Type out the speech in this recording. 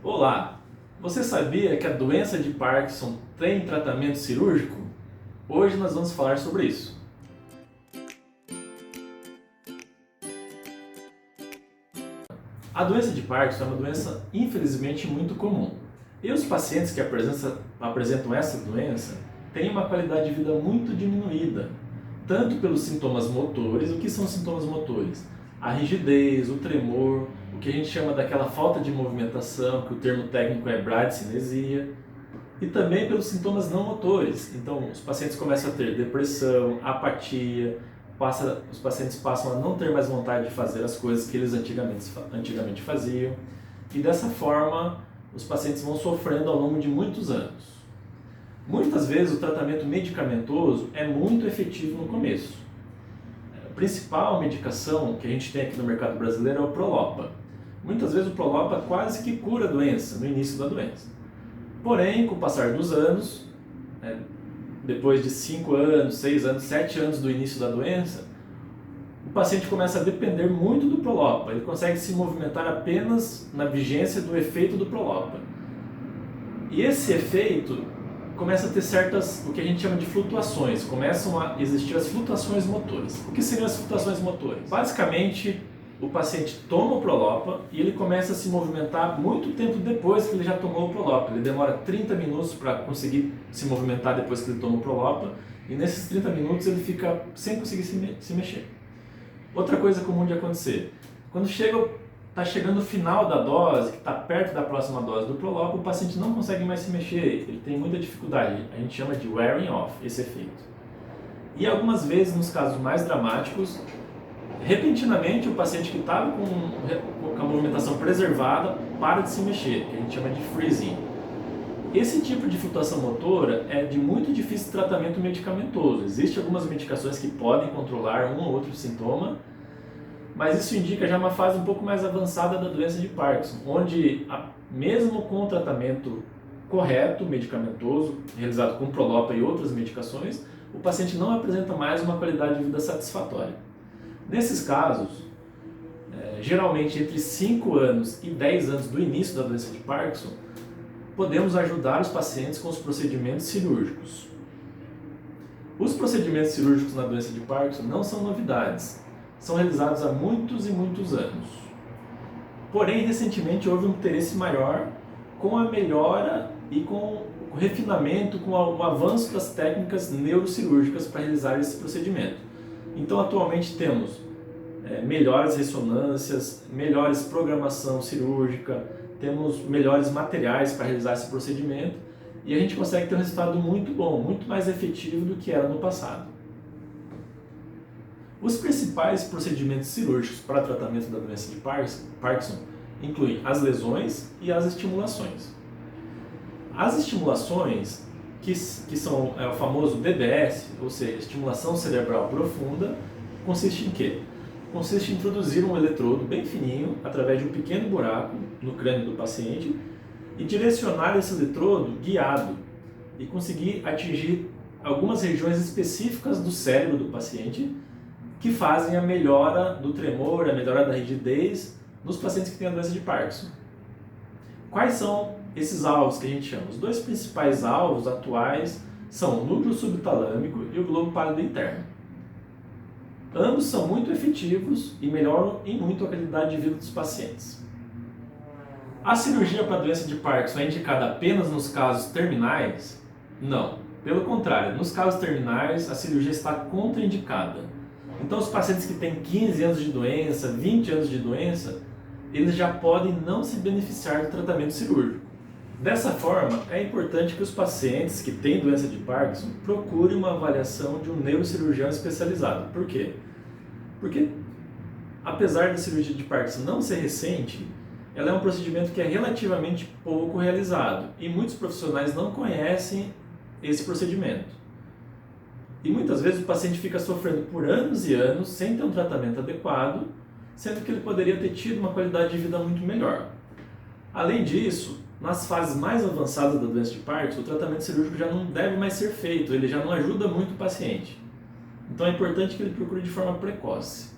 Olá! Você sabia que a doença de Parkinson tem tratamento cirúrgico? Hoje nós vamos falar sobre isso. A doença de Parkinson é uma doença infelizmente muito comum. E os pacientes que apresentam essa doença têm uma qualidade de vida muito diminuída, tanto pelos sintomas motores. O que são sintomas motores? A rigidez, o tremor, o que a gente chama daquela falta de movimentação, que o termo técnico é bradicinesia, e também pelos sintomas não motores. Então, os pacientes começam a ter depressão, apatia, os pacientes passam a não ter mais vontade de fazer as coisas que eles antigamente faziam, e dessa forma os pacientes vão sofrendo ao longo de muitos anos. Muitas vezes o tratamento medicamentoso é muito efetivo no começo. A principal medicação que a gente tem aqui no mercado brasileiro é o Prolopa. Muitas vezes o Prolopa quase que cura a doença, no início da doença. Porém, com o passar dos anos, depois de 5 anos, 6 anos, 7 anos do início da doença, o paciente começa a depender muito do Prolopa. Ele consegue se movimentar apenas na vigência do efeito do Prolopa. E esse efeito começa a ter o que a gente chama de flutuações, começam a existir as flutuações motoras. O que seriam as flutuações motoras? Basicamente, o paciente toma o Prolopa e ele começa a se movimentar muito tempo depois que ele já tomou o Prolopa. Ele demora 30 minutos para conseguir se movimentar depois que ele toma o Prolopa, e nesses 30 minutos ele fica sem conseguir se mexer. Outra coisa comum de acontecer, quando está chegando o final da dose, que está perto da próxima dose do Prolopa, o paciente não consegue mais se mexer, ele tem muita dificuldade, a gente chama de wearing off, esse efeito. E algumas vezes, nos casos mais dramáticos, repentinamente o paciente que estava com a movimentação preservada para de se mexer, que a gente chama de freezing. Esse tipo de flutuação motora é de muito difícil tratamento medicamentoso. Existem algumas medicações que podem controlar um ou outro sintoma, mas isso indica já uma fase um pouco mais avançada da doença de Parkinson, onde mesmo com o tratamento correto, medicamentoso, realizado com Prolopa e outras medicações, o paciente não apresenta mais uma qualidade de vida satisfatória. Nesses casos, geralmente entre 5 anos e 10 anos do início da doença de Parkinson, podemos ajudar os pacientes com os procedimentos cirúrgicos. Os procedimentos cirúrgicos na doença de Parkinson não são novidades, são realizados há muitos e muitos anos. Porém, recentemente houve um interesse maior com a melhora e com o refinamento, com o avanço das técnicas neurocirúrgicas para realizar esse procedimento. Então, atualmente temos melhores ressonâncias, melhores programação cirúrgica, temos melhores materiais para realizar esse procedimento, e a gente consegue ter um resultado muito bom, muito mais efetivo do que era no passado. Os principais procedimentos cirúrgicos para tratamento da doença de Parkinson incluem as lesões e as estimulações. As estimulações, que são o famoso DBS, ou seja, estimulação cerebral profunda, consiste em quê? Consiste em introduzir um eletrodo bem fininho, através de um pequeno buraco no crânio do paciente, e direcionar esse eletrodo guiado e conseguir atingir algumas regiões específicas do cérebro do paciente que fazem a melhora do tremor, a melhora da rigidez nos pacientes que têm a doença de Parkinson. Quais são esses alvos que a gente chama? Os dois principais alvos atuais são o núcleo subtalâmico e o globo pálido interno. Ambos são muito efetivos e melhoram em muito a qualidade de vida dos pacientes. A cirurgia para a doença de Parkinson é indicada apenas nos casos terminais? Não. Pelo contrário, nos casos terminais a cirurgia está contraindicada. Então, os pacientes que têm 15 anos de doença, 20 anos de doença, eles já podem não se beneficiar do tratamento cirúrgico. Dessa forma, é importante que os pacientes que têm doença de Parkinson procurem uma avaliação de um neurocirurgião especializado. Por quê? Porque, apesar da cirurgia de Parkinson não ser recente, ela é um procedimento que é relativamente pouco realizado e muitos profissionais não conhecem esse procedimento. E muitas vezes o paciente fica sofrendo por anos e anos sem ter um tratamento adequado, sendo que ele poderia ter tido uma qualidade de vida muito melhor. Além disso, nas fases mais avançadas da doença de Parkinson, o tratamento cirúrgico já não deve mais ser feito, ele já não ajuda muito o paciente. Então é importante que ele procure de forma precoce.